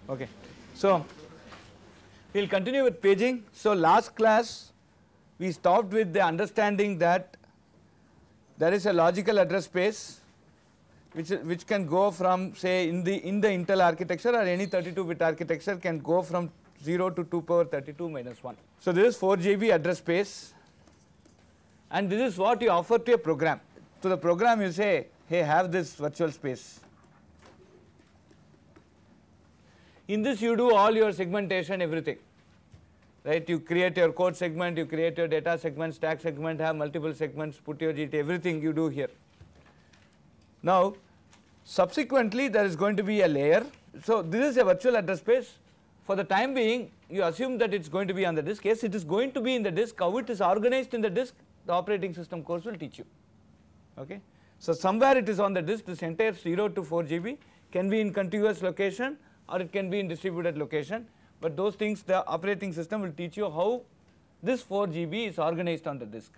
Okay. So we will continue with paging. So last class we stopped with the understanding that there is a logical address space which can go from, say, in the Intel architecture or any 32-bit architecture can go from 0 to 2 power 32 minus 1. So this is 4 GB address space, and this is what you offer to a program. To the program you say, hey, have this virtual space. In this you do all your segmentation, everything, right? You create your code segment, you create your data segment, stack segment, have multiple segments, put your GT, everything you do here. Now subsequently there is going to be a layer. So this is a virtual address space. For the time being you assume that it is going to be on the disk. Yes, it is going to be in the disk. How it is organized in the disk, the operating system course will teach you. Okay. So somewhere it is on the disk. This entire 0 to 4 GB can be in contiguous location or it can be in distributed location, but those things the operating system will teach you how this 4 GB is organized on the disk.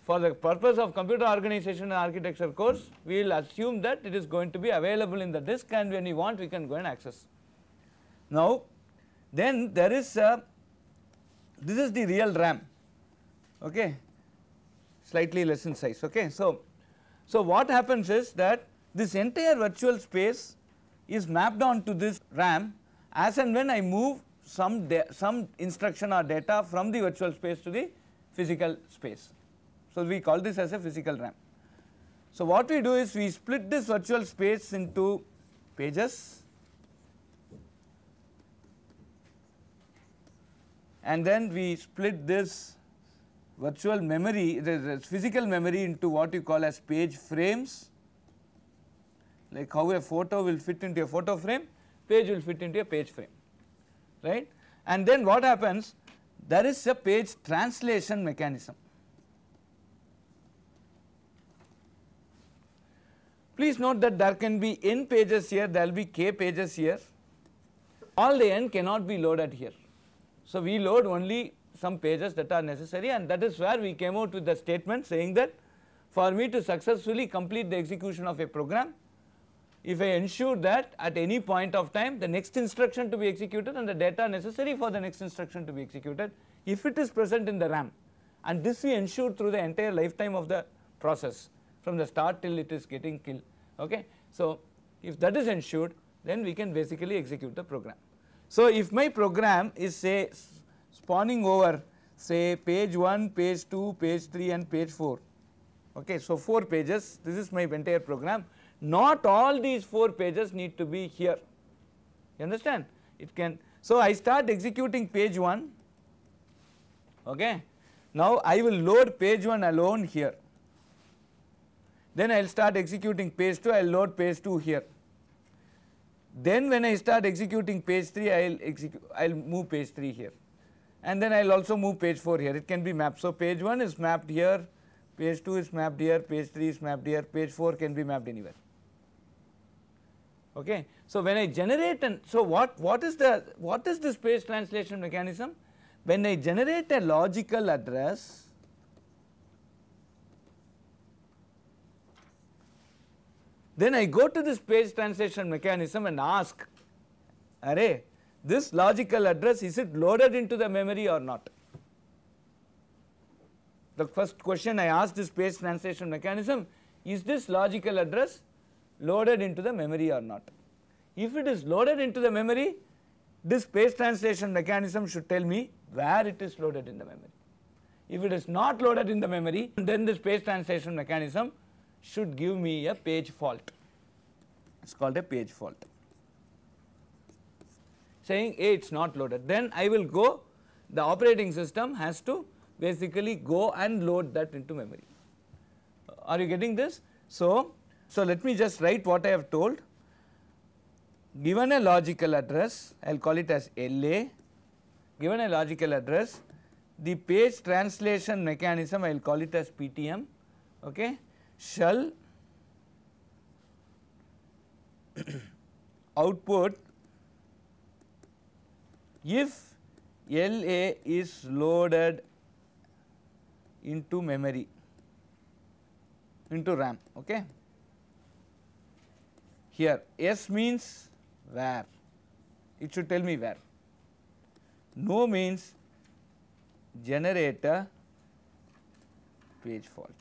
For the purpose of computer organization and architecture course, we will assume that it is going to be available in the disk, and when we want we can go and access. Now then there is this is the real RAM, okay, slightly less in size. Okay. So what happens is that this entire virtual space is mapped onto this RAM as and when I move some instruction or data from the virtual space to the physical space. So we call this as a physical RAM. So what we do is we split this virtual space into pages, and then we split this virtual memory, the physical memory, into what you call as page frames, like how a photo will fit into a photo frame, page will fit into a page frame, right. And then what happens, there is a page translation mechanism. Please note that there can be n pages here, there will be k pages here, all the n cannot be loaded here. So we load only some pages that are necessary, and that is where we came out with the statement saying that for me to successfully complete the execution of a program, if I ensure that at any point of time the next instruction to be executed and the data necessary for the next instruction to be executed, if it is present in the RAM, and this we ensure through the entire lifetime of the process from the start till it is getting killed. Okay. So if that is ensured, then we can basically execute the program. So if my program is, say, spawning over, say, page 1, page 2, page 3 and page 4, okay, so 4 pages, this is my entire program. Not all these 4 pages need to be here, you understand, it can. So I start executing page 1, okay. Now I will load page 1 alone here, then I will start executing page 2, I will load page 2 here. Then when I start executing page 3, I will move page 3 here, and then I will also move page 4 here, it can be mapped. So page 1 is mapped here, page 2 is mapped here, page 3 is mapped here, page 4 can be mapped anywhere. Okay. So when I generate, and so what is this page translation mechanism? When I generate a logical address, then I go to this page translation mechanism and ask, array, this logical address, is it loaded into the memory or not? The first question I ask this page translation mechanism, is this logical address loaded into the memory or not? If it is loaded into the memory, this page translation mechanism should tell me where it is loaded in the memory. If it is not loaded in the memory, then this page translation mechanism should give me a page fault. It is called a page fault, saying, hey, it is not loaded. Then I will go, the operating system has to basically go and load that into memory. Are you getting this? So let me just write what I have told. Given a logical address, I will call it as LA, given a logical address, the page translation mechanism, I will call it as PTM, okay, shall output if LA is loaded into memory, into RAM, okay. Here S means where, it should tell me where. No means generate a page fault.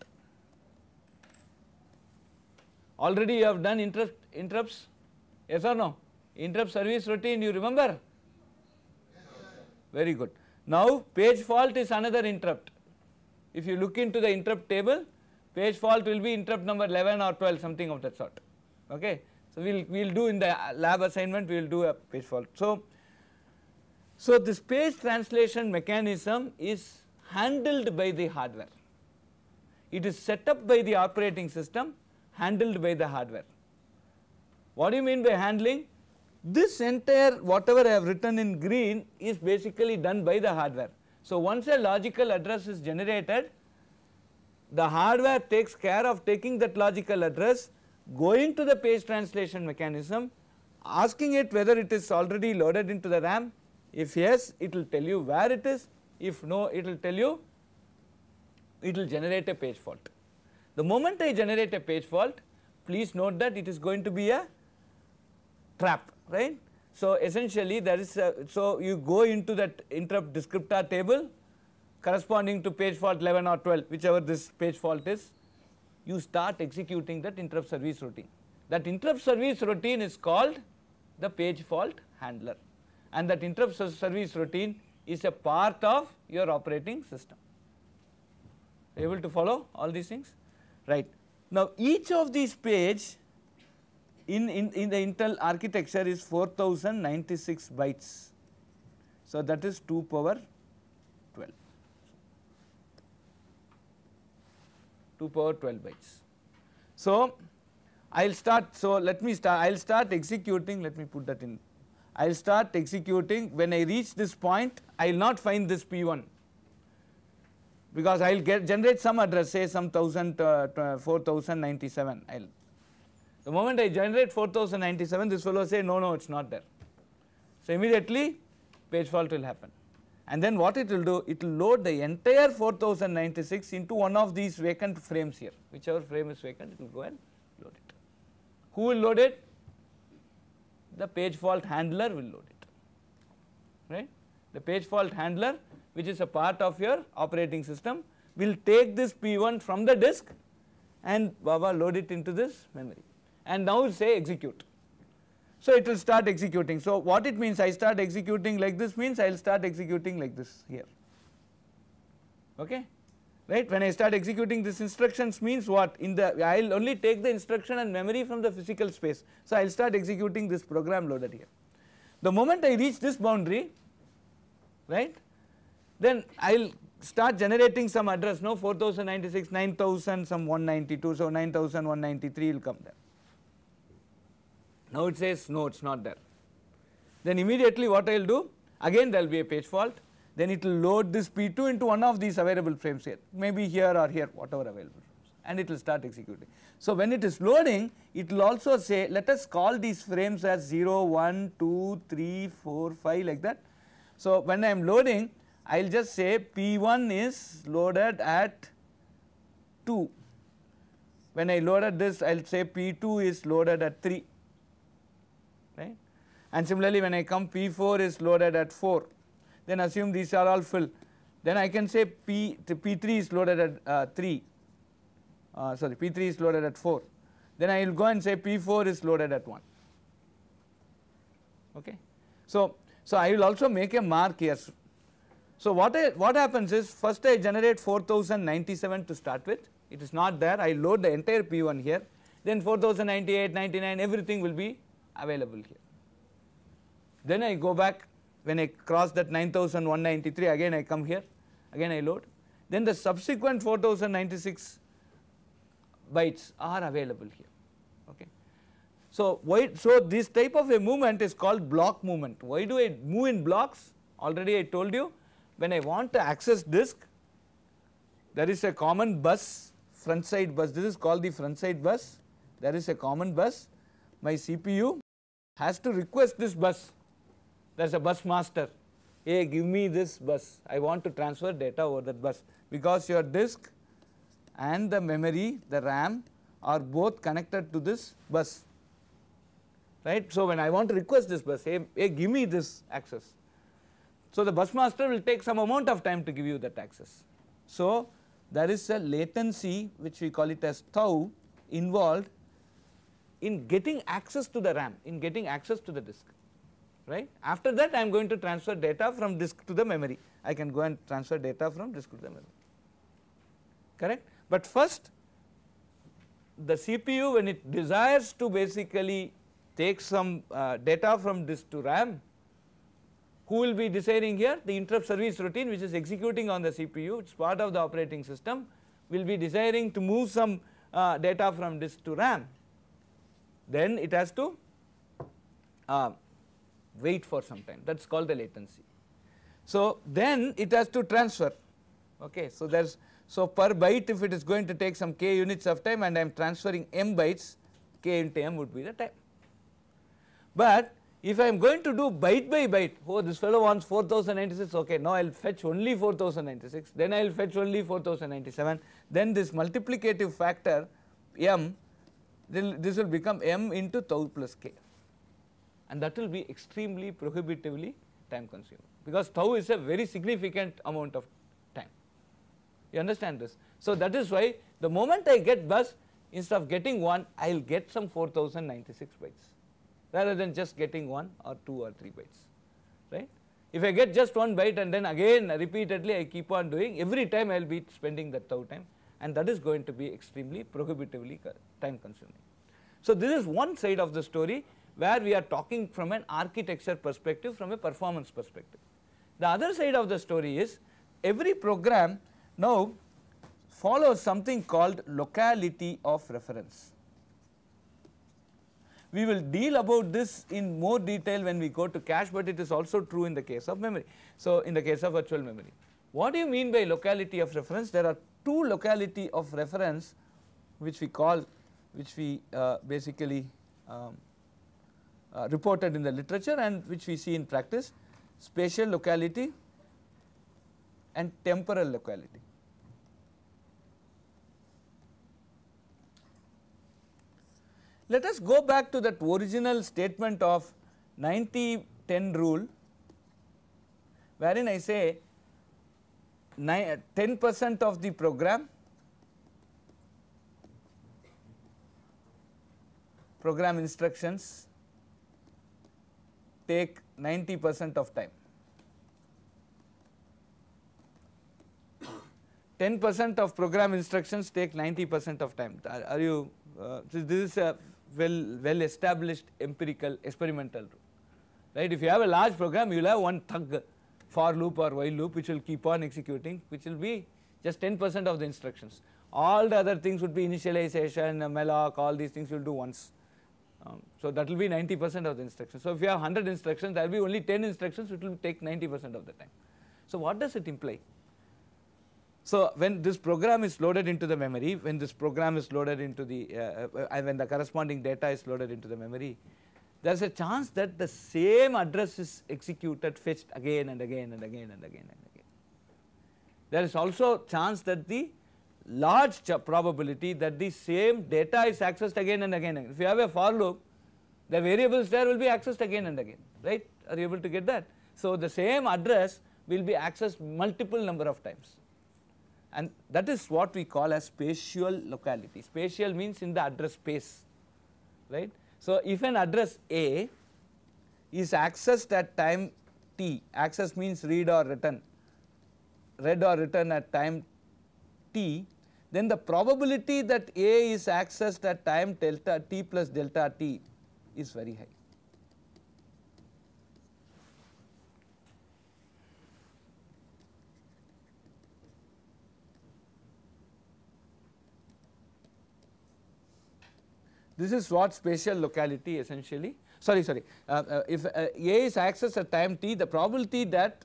Already you have done interrupts, yes or no? Interrupt service routine, you remember? Very good. Now page fault is another interrupt. If you look into the interrupt table, page fault will be interrupt number 11 or 12, something of that sort. Okay. So we'll do in the lab assignment, we will do a page fault. So this page translation mechanism is handled by the hardware. It is set up by the operating system, handled by the hardware. What do you mean by handling? This entire whatever I have written in green is basically done by the hardware. So once a logical address is generated, the hardware takes care of taking that logical address, going to the page translation mechanism, asking it whether it is already loaded into the RAM. If yes, it will tell you where it is. If no, it will tell you, it will generate a page fault. The moment I generate a page fault, please note that it is going to be a trap, right. So essentially there is so you go into that interrupt descriptor table corresponding to page fault 11 or 12, whichever this page fault is, you start executing that interrupt service routine. That interrupt service routine is called the page fault handler, and that interrupt service routine is a part of your operating system. Able to follow all these things? Right. Now each of these page in the Intel architecture is 4096 bytes. So that is 2 power 12. 2 power 12 bytes. So I will start, so let me start, I will start executing, let me put that in. I will start executing. When I reach this point, I will not find this P1, because I will generate some address, say some 4097. The moment I generate 4097, this fellow say no, it is not there. So immediately page fault will happen, and then what it will do, it will load the entire 4096 into one of these vacant frames here. Whichever frame is vacant, it will go and load it. Who will load it? The page fault handler will load it, right. The page fault handler, which is a part of your operating system, will take this P1 from the disk and load it into this memory, and now say execute. So it will start executing. So what it means, I start executing like this means I will start executing like this here, okay, right. When I start executing this instructions means what, in the I will only take the instruction and memory from the physical space. So I will start executing this program loaded here. The moment I reach this boundary, right, then I will start generating some address, no, 4096, 9000, some 192, so 9193 will come there. Now it says no, it is not there. Then immediately what I will do, again there will be a page fault, then it will load this P2 into one of these available frames here, maybe here or here, whatever available frames, and it will start executing. So when it is loading, it will also say, let us call these frames as 0, 1, 2, 3, 4, 5 like that. So when I am loading, I will just say P1 is loaded at 2. When I loaded this, I will say P2 is loaded at 3, right. And similarly when I come, P4 is loaded at 4. Then assume these are all full. Then I can say P3 is loaded at 3. P3 is loaded at 4. Then I will go and say P4 is loaded at 1. Okay. So I will also make a mark here. So what happens is, first I generate 4097 to start with. It is not there. I load the entire P1 here. Then 4098, 99, everything will be available here. Then I go back. When I cross that 9193, again I come here, again I load. Then the subsequent 4096 bytes are available here. Okay. So this type of a movement is called block movement. Why do I move in blocks? Already I told you, when I want to access disk, there is a common bus, front side bus. This is called the front side bus. There is a common bus. My CPU has to request this bus. There is a bus master, hey, give me this bus, I want to transfer data over that bus, because your disk and the memory, the RAM, are both connected to this bus. right. So when I want to request this bus, hey give me this access. So the bus master will take some amount of time to give you that access. So there is a latency which we call it as tau involved in getting access to the RAM, in getting access to the disk, right. After that I am going to transfer data from disk to the memory. I can go and transfer data from disk to the memory, correct. But first the CPU, when it desires to basically take some data from disk to RAM, who will be deciding here? The interrupt service routine, which is executing on the CPU, it is part of the operating system, will be desiring to move some data from disk to RAM. Then it has to wait for some time, that is called the latency. So then it has to transfer, okay. So there is, so per byte, if it is going to take some k units of time and I am transferring m bytes, k into m would be the time. But if I am going to do byte by byte, oh this fellow wants 4096, okay, now I will fetch only 4096, then I will fetch only 4097, then this multiplicative factor m, this will become m into tau plus k, and that will be extremely prohibitively time consuming, because tau is a very significant amount of time. You understand this? So that is why the moment I get bus, instead of getting 1, I will get some 4096 bytes, rather than just getting 1 or 2 or 3 bytes, right. If I get just 1 byte and then again repeatedly I keep on doing, every time I will be spending that tau time, and that is going to be extremely prohibitively time consuming. So this is one side of the story where we are talking from an architecture perspective, from a performance perspective. The other side of the story is every program now follows something called locality of reference. We will deal about this in more detail when we go to cache, but it is also true in the case of memory. So in the case of virtual memory, what do you mean by locality of reference? There are two locality of reference which we call, which we basically reported in the literature and which we see in practice: spatial locality and temporal locality. Let us go back to that original statement of 90-10 rule, wherein I say 10% of the program instructions take 90% of time. 10% of program instructions take 90% of time. Are you? This is a well established empirical experimental rule, right? If you have a large program, you will have one thug for loop or while loop which will keep on executing, which will be just 10% of the instructions. All the other things would be initialization, malloc, all these things you will do once. So that will be 90% of the instructions. So if you have 100 instructions, there will be only 10 instructions which will take 90% of the time. So what does it imply? So when this program is loaded into the memory, when this program is loaded into the, when the corresponding data is loaded into the memory, there is a chance that the same address is executed, fetched again and again and again and again and again. There is also chance that the large probability that the same data is accessed again and again. If you have a for loop, the variables there will be accessed again and again, right? Are you able to get that? So the same address will be accessed multiple number of times, and that is what we call as spatial locality. Spatial means in the address space, right? So if an address A is accessed at time t, access means read or written at time t, then the probability that A is accessed at time delta t plus delta t is very high. This is what spatial locality essentially, if A is accessed at time t, the probability that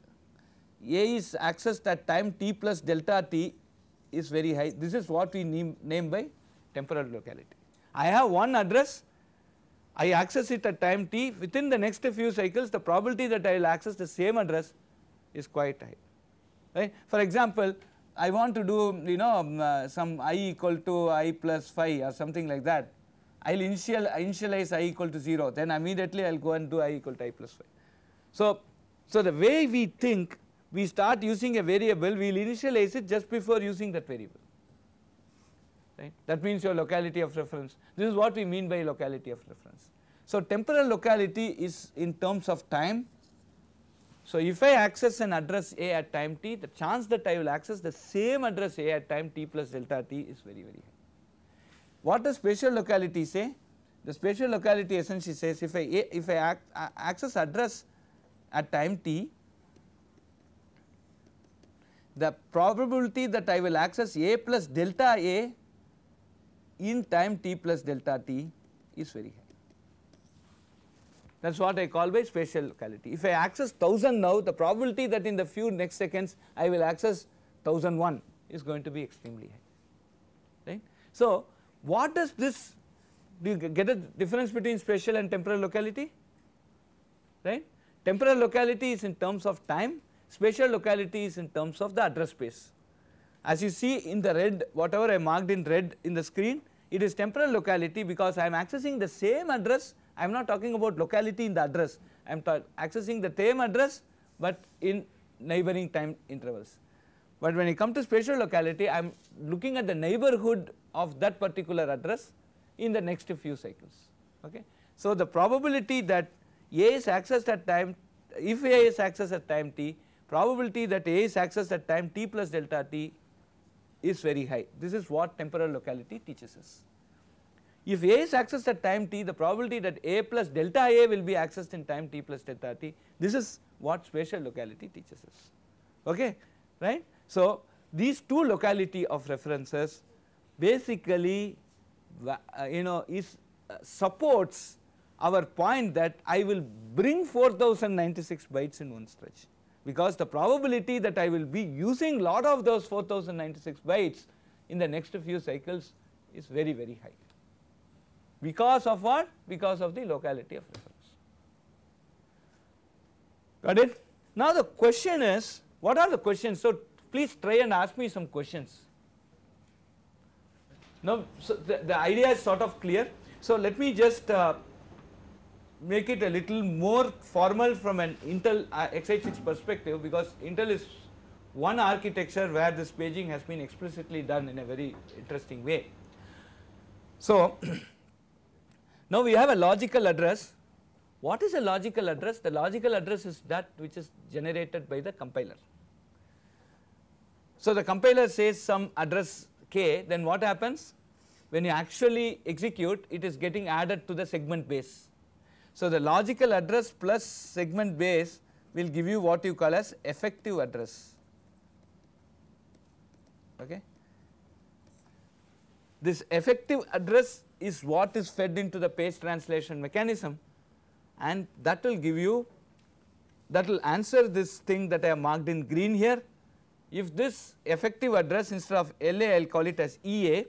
A is accessed at time t plus delta t is very high. This is what we name by temporal locality. I have one address, I access it at time t, within the next few cycles the probability that I will access the same address is quite high, right. For example, I want to do some I equal to I plus phi or something like that. I will initialize I equal to 0, then immediately I will go and do I equal to I plus 5. So the way we think, we start using a variable, we will initialize it just before using that variable, right. That means your locality of reference. This is what we mean by locality of reference. So temporal locality is in terms of time. So if I access an address A at time t, the chance that I will access the same address A at time t plus delta t is very, very high. What does spatial locality say? The spatial locality essentially says if I access address at time t, the probability that I will access A plus delta A in time t plus delta t is very high. That is what I call by spatial locality. If I access 1000 now, the probability that in the few next seconds I will access 1001 is going to be extremely high, right. So what does this, do you get a difference between spatial and temporal locality, right? Temporal locality is in terms of time, spatial locality is in terms of the address space. As you see in the red, whatever I marked in red in the screen, it is temporal locality because I am accessing the same address. I am not talking about locality in the address, I am accessing the same address but in neighboring time intervals. But when I come to spatial locality, I am looking at the neighborhood of that particular address in the next few cycles, okay. So the probability that A is accessed at time, if A is accessed at time t, probability that A is accessed at time t plus delta t is very high. This is what temporal locality teaches us. If A is accessed at time t, the probability that A plus delta A will be accessed in time t plus delta t, this is what spatial locality teaches us, okay, right. So these two locality of references basically supports our point that I will bring 4096 bytes in one stretch, because the probability that I will be using lot of those 4096 bytes in the next few cycles is very, very high. Because of what? Because of the locality of reference. Got it? Now the question is, what are the questions? So please try and ask me some questions. Now, so the idea is sort of clear. So let me just make it a little more formal from an Intel x86 perspective, because Intel is one architecture where this paging has been explicitly done in a very interesting way. So now we have a logical address. What is a logical address? The logical address is that which is generated by the compiler. So the compiler says some address k, then what happens? When you actually execute, it is getting added to the segment base. So the logical address plus segment base will give you what you call as effective address, okay. This effective address is what is fed into the page translation mechanism, and that will give you, that will answer this thing that I have marked in green here. If this effective address, instead of LA I will call it as EA,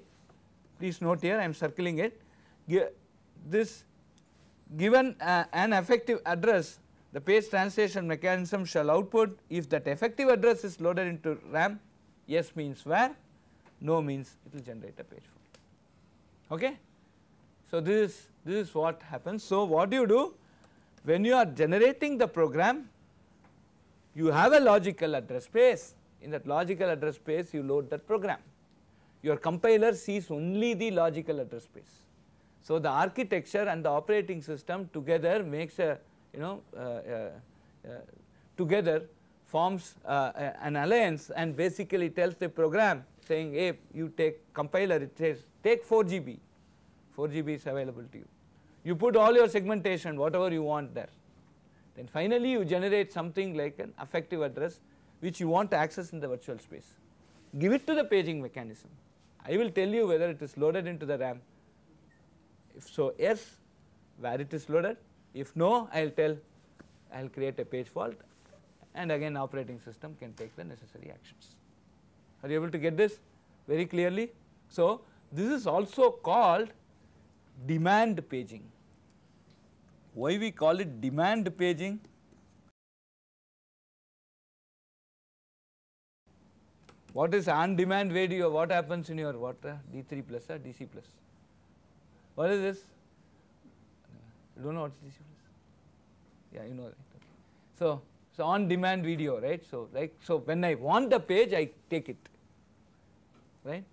please note here I am circling it, this given an effective address, the page translation mechanism shall output if that effective address is loaded into RAM, yes means where, no means it will generate a page fault, okay. So this is what happens. So what you do when you are generating the program, you have a logical address space. In that logical address space you load that program. Your compiler sees only the logical address space. So the architecture and the operating system together makes a, together forms an alliance and basically tells the program saying, hey, you take compiler, it says take 4 GB, 4 GB is available to you. You put all your segmentation, whatever you want there. Then finally you generate something like an effective address which you want to access in the virtual space. Give it to the paging mechanism. I will tell you whether it is loaded into the RAM. If so, yes, where it is loaded. If no, I will tell, I will create a page fault, and again operating system can take the necessary actions. Are you able to get this very clearly? So this is also called demand paging. Why we call it demand paging? What is on demand radio? What happens in your D3 plus or DC plus? What is this? You don't know what this is? Yeah, you know, right? Okay. So on demand video, right? So when I want the page, I take it, right?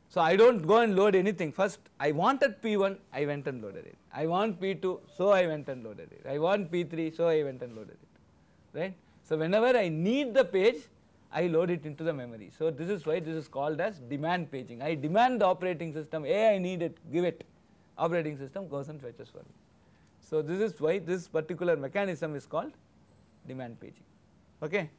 So I don't go and load anything. First I wanted P1, I went and loaded it. I want P2, so I went and loaded it. I want P3, so I went and loaded it, right? So whenever I need the page, I load it into the memory. So this is why this is called as demand paging. I demand the operating system, I need it, give it. Operating system goes and fetches for me. So this is why this particular mechanism is called demand paging. Okay.